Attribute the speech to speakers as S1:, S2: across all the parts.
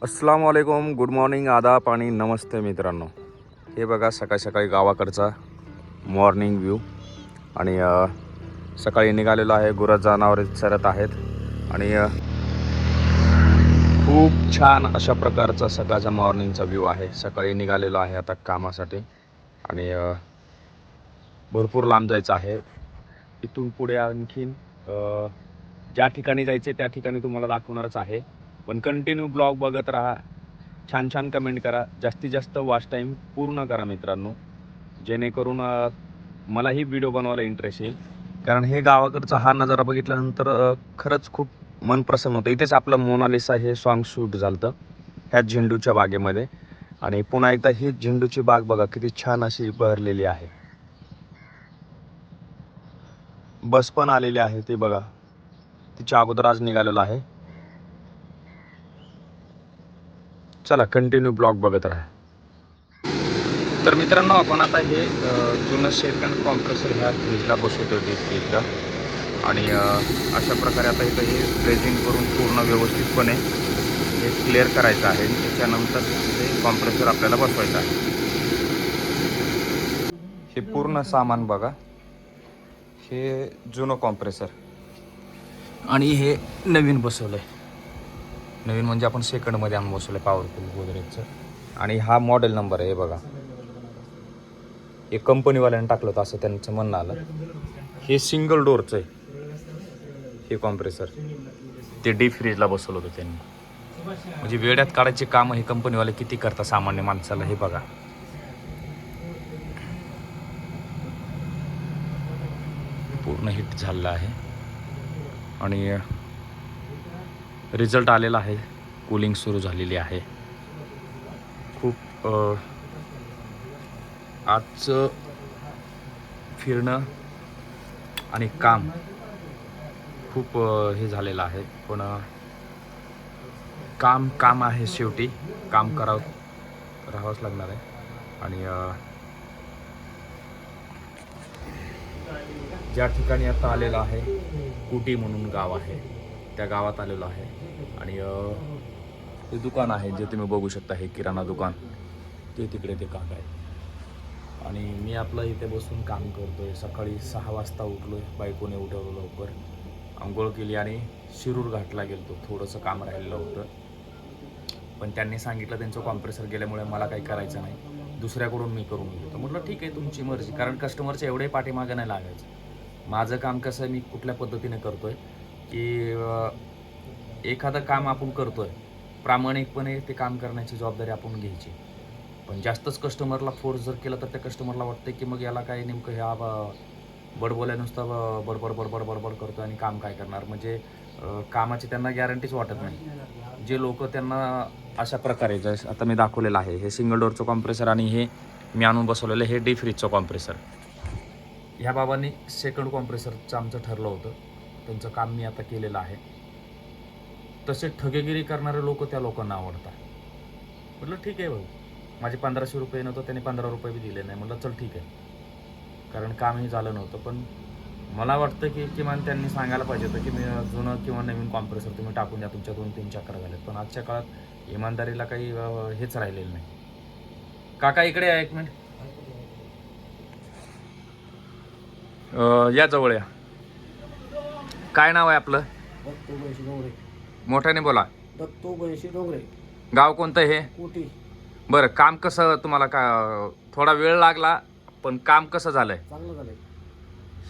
S1: अस्सलाम वालेकुम, good morning, आदाब आणि नमस्ते मित्रांनो. हे बघा सकाळी सकाळी गावाकडचा मॉर्निंग व्ह्यू. आणि सकाळी निघालेलो आहे. गुरं जनावरे चरत आहेत आणि खूप छान अशा प्रकारचा सकाळचा मॉर्निंगचा व्ह्यू आहे. सकाळी निघालेलो आहे आता कामासाठी आणि भरपूर लांब जायचं आहे. इथून पुढे आणखीन ज्या ठिकाणी जायचे त्या ठिकाणी तुम्हाला दाखवणारच आहे. पण कंटिन्यू ब्लॉग बघत राहा, छान छान कमेंट करा, जास्तीत जास्त वॉच टाईम पूर्ण करा मित्रांनो, जेणेकरून मलाही व्हिडिओ बनवायला इंटरेस्ट येईल. कारण हे गावाकडचा हा नजारा बघितल्यानंतर खरंच खूप मन प्रसन्न होतं. इथेच आपलं मोनालिसा हे सॉन्ग शूट झालं होतं ह्या झेंडूच्या बागेमध्ये. आणि पुन्हा एकदा ही झेंडूची बाग बघा किती छान अशी बहरलेली आहे. बस पण आलेली आहे ते बघा, तिच्या अगोदर आज निघालेलो आहे. चला कंटिन्यू ब्लॉग बघत राहा. तर मित्रांनो, आपण आता हे जुनं सेकंड कॉम्प्रेसर ह्या फ्रीजला बसवतो डीप फ्रीजला. आणि अशा प्रकारे आता इथं हे ड्रेसिंग करून पूर्ण व्यवस्थितपणे हे क्लिअर करायचं आहे. त्याच्यानंतर हे कॉम्प्रेसर आपल्याला बसवायचं आहे. हे पूर्ण सामान बघा, हे जुनं कॉम्प्रेसर आणि हे नवीन बसवलंय. नवीन म्हणजे आपण सेकंडमध्ये आणून बसवलंय पॉवरफुल गोदरेजचं. आणि हा मॉडेल नंबर आहे. हे बघा, हे कंपनीवाल्याने टाकलं होतं असं त्यांचं म्हणणं आलं. हे सिंगल डोअरचं आहे हे कॉम्प्रेसर. ते डीप फ्रीजला बसवलं होतं त्यांनी. म्हणजे वेड्यात काढायचे काम हे कंपनीवाले किती करतात सामान्य माणसाला. हे बघा, पूर्ण हिट झालेलं आहे आणि रिझल्ट आलेला आहे. कूलिंग सुरू झालेली आहे. खूप आजचं फिरणं आणि काम खूप हे झालेलं आहे. पण काम आहे, शेवटी काम राहावंच लागणार आहे. आणि ज्या ठिकाणी आता आलेलं आहे, कुटी म्हणून गाव आहे, त्या गावात आलेलो आहे. आणि ते दुकान आहे जे तुम्ही बघू शकता, हे किराणा दुकान, ते तिकडे ते काका आहे. आणि मी आपलं इथे बसून काम करतोय. सकाळी 6 वाजता उठलोय, बायकोने उठवलं लवकर, आंघोळ केली आणि शिरूर घाटला गेलतो. थोडंसं काम राहिलेलं होतं, पण त्यांनी सांगितलं त्यांचं कॉम्प्रेसर गेल्यामुळे मला काही करायचं नाही, दुसऱ्याकडून मी करून घेतो. म्हटलं ठीक आहे, तुमची मर्जी. कारण कस्टमरच्या एवढे पाठीमागं नाही लागायचं. माझं काम कसं आहे, मी कुठल्या पद्धतीने करतोय की एखादं काम आपण करतोय प्रामाणिकपणे, ते काम करण्याची जबाबदारी आपण घ्यायची. पण जास्तच कस्टमरला फोर्स जर केलं तर त्या कस्टमरला वाटतं की मग याला काय नेमकं ह्या बडबोल्या नुसतं बडबड बडबड बडबड करतो आणि काम काय करणार. म्हणजे कामाची त्यांना गॅरंटीच वाटत नाही. जे लोक त्यांना अशा प्रकारे, जसं आता मी दाखवलेलं आहे, हे सिंगल डोअरचं कॉम्प्रेसर आणि हे मी आणून बसवलेलं हे डीप फ्रीजचं कॉम्प्रेसर. ह्या बाबांनी सेकंड कॉम्प्रेसरचं आमचं ठरलं होतं, त्यांचं काम मी आता केलेलं आहे. तसे ठगेगिरी करणारे लोक त्या लोकांना आवडतात. म्हटलं ठीक आहे भाऊ, माझे 1500 रुपये नव्हतं, त्याने 15 रुपये बी दिले नाही. म्हटलं चल ठीक आहे, कारण कामही झालं नव्हतं. पण मला वाटतं की किमान त्यांनी सांगायला पाहिजे होतं की मी जुनं किंवा नवीन कॉम्प्रेसर तुम्ही टाकून द्या, तुमच्या 2-3 चक्र झालेत. पण आजच्या काळात इमानदारीला काही हेच राहिलेलं नाही. काका इकडे या एक मिनिट, या जवळ या. काय नाव आहे आपलं?
S2: दत्तू गणेश डोंगरे.
S1: मोठ्याने बोला.
S2: दत्तू गणेश डोंगरे.
S1: गाव कोणतं हे?
S2: कोटी.
S1: बरं, काम कसं तुम्हाला? का थोडा वेळ लागला, पण काम कसं झालंय?
S2: चांगलं झालंय.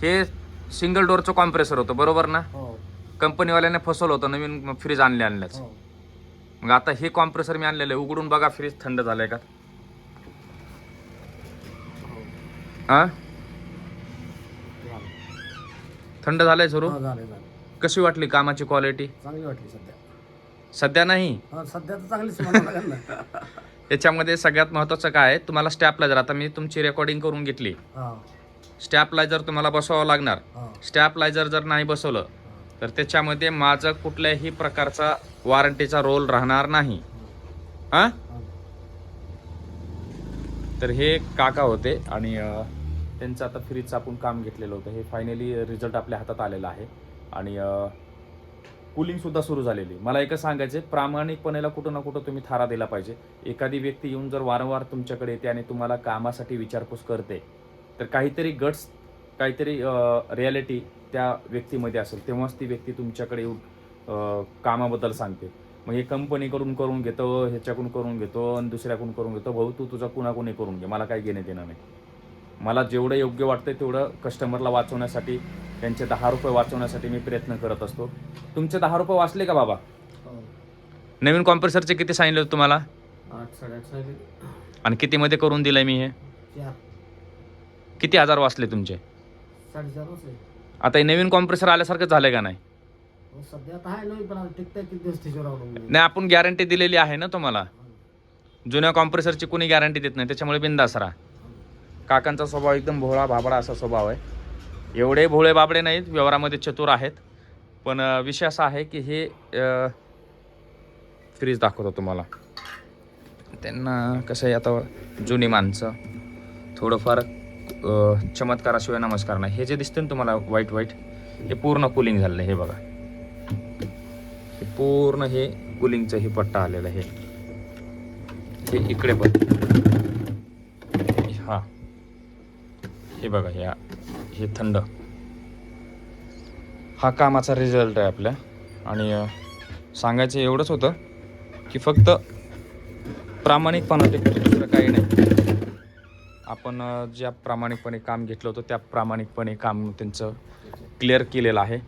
S1: हे सिंगल डोअरचं कॉम्प्रेसर होतं, बरोबर ना?
S2: हो
S1: कंपनीवाल्याने फसवलं होतं नवीन फ्रीज आणल्याच.
S2: हो.
S1: मग आता हे कॉम्प्रेसर मी आणलेलं आहे, उघडून बघा फ्रीज थंड झालंय का? हा, थंड झालंय सुरू.
S2: झालंय झालं.
S1: कशी वाटली कामाची क्वालिटी?
S2: चांगली वाटली सध्या.
S1: सध्या नाही,
S2: सध्या तर चांगलीच म्हणावं लागेल ना.
S1: याच्यामध्ये सगळ्यात महत्त्वाचं काय आहे, तुम्हाला स्टॅपलायझर, आता मी तुमची रेकॉर्डिंग करून घेतली,
S2: हा
S1: स्टॅपलायझर तुम्हाला बसवावं लागणार.
S2: हा
S1: स्टॅपलायझर जर नाही बसवलं तर त्याच्यामध्ये माझं कुठल्याही प्रकारचा वॉरंटीचा रोल राहणार नाही. हां, तर हे काका होते आणि त्यांचं आता फ्रीजचं आपण काम घेतलेलं होतं. हे फायनली रिझल्ट आपल्या हातात आलेला आहे. आणि कूलिंगसुद्धा सुरू झालेली. मला एकच सांगायचं आहे, प्रामाणिकपणेला कुठं ना कुठं तुम्ही थारा दिला पाहिजे. एखादी व्यक्ती येऊन जर वारंवार तुमच्याकडे येते आणि तुम्हाला कामासाठी विचारपूस करते, तर काहीतरी गट्स, काहीतरी रिॲलिटी त्या व्यक्तीमध्ये असेल, तेव्हाच ती व्यक्ती तुमच्याकडे येऊन कामाबद्दल सांगते. मग हे कंपनीकडून करून घेतो, ह्याच्याकडून करून घेतो आणि दुसऱ्याकडून करून घेतो. भाऊ तू तुझा कुणाकुणी करून घे, मला काही घेणं देणं नाही. मला जेवढं योग्य वाटतं तेवढं कस्टमरला वाचवण्यासाठी, त्यांचे 10 रुपये वाचवण्यासाठी मी प्रयत्न करत असतो. तुमचे 10 रुपये वाचले का बाबा? नवीन कॉम्प्रेसरचे किती सांगितले होते तुम्हाला?
S2: 8 8.5 सांगितले.
S1: आणि कितीमध्ये करून दिलंय मी हे?
S2: 4
S1: किती हजार वाचले तुमचे?
S2: 4.5 वाजले.
S1: आता हे नवीन कॉम्प्रेसर आल्यासारखं झालं का नाही?
S2: हो, सध्या आता आहे नवीन, पण आता टिकतं किती दिवस त्याच्यावर अवलंबून आहे.
S1: नाही, आपण गॅरंटी दिलेली आहे ना तुम्हाला. जुन्या कॉम्प्रेसरची कोणी गॅरंटी देत नाही, त्याच्यामुळे बिंदास राहा. काकांचा स्वभाव एकदम भोळा भाबडा असा स्वभाव आहे. एवढे भोळे बाबडे नाहीत, व्यवहारामध्ये चतुर आहेत. पण विषय असा आहे की हे फ्रीज दाखवतो तुम्हाला. त्यांना कसं आहे, आता जुनी माणसं थोडंफार चमत्काराशिवाय नमस्कार नाही. हे जे दिसतं ना तुम्हाला व्हाईट व्हाईट, हे पूर्ण कूलिंग झालेलं आहे. हे बघा, हे पूर्ण हे कूलिंगचं हे पट्टा आलेलं आहे. हे इकडे पण, हा हे बघा, हे थंड. हा कामाचा रिझल्ट आहे आपल्या. आणि सांगायचं एवढंच होतं की फक्त प्रामाणिकपणा, ते दुसरं काही नाही. आपण ज्या प्रामाणिकपणे काम घेतलं होतं त्या प्रामाणिकपणे काम त्यांचं क्लिअर केलेलं आहे.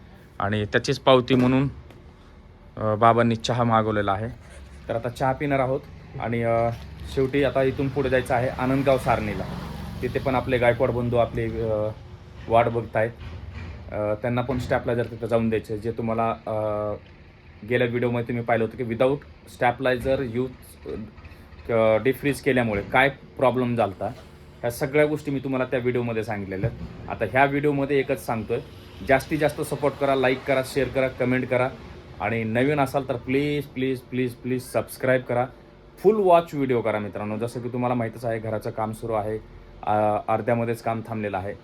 S1: आणि त्याचीच पावती म्हणून बाबांनी चहा मागवलेला आहे. तर आता चहा पिणार आहोत. आणि शेवटी आता इथून पुढे जायचं आहे आनंदगाव सारणीला. तिथे पण आपले गायकवाड बंधू आपले वाट बघतायत. त्यांना पण स्टॅपलायझर तिथं जाऊन द्यायचं. जे तुम्हाला गेल्या व्हिडिओमध्ये तुम्ही पाहिलं होतं की विदाऊट स्टॅपलायझर यूज डिफ्रीज केल्यामुळे काय प्रॉब्लेम झाला होता, ह्या सगळ्या गोष्टी मी तुम्हाला त्या व्हिडिओमध्ये सांगितलेल्या आहेत. आता ह्या व्हिडिओमध्ये एकच सांगतोय, जास्तीत जास्त सपोर्ट करा, लाईक करा, शेअर करा, कमेंट करा. आणि नवीन असाल तर please please please please subscribe करा. फुल वॉच व्हिडिओ करा मित्रांनो. जसं की तुम्हाला माहीतच आहे, घराचं काम सुरू आहे, अर्ध्यामध्येच काम थांबलेलं आहे.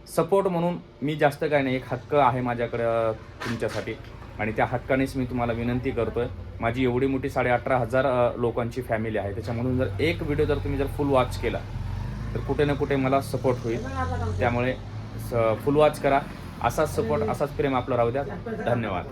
S1: सपोर्ट म्हणून मी जास्त काय नाही, एक हक्क आहे माझ्याकडं तुमच्यासाठी. आणि त्या हक्कानेच मी तुम्हाला विनंती करतोय. माझी एवढी मोठी 18,500 लोकांची फॅमिली आहे. त्याच्यामधून जर एक व्हिडिओ जर तुम्ही जर फुल वॉच केला तर कुठे ना कुठे मला सपोर्ट होईल. त्यामुळे फुल वॉच करा. असाच सपोर्ट, असाच प्रेम आपलं राहू द्या. धन्यवाद.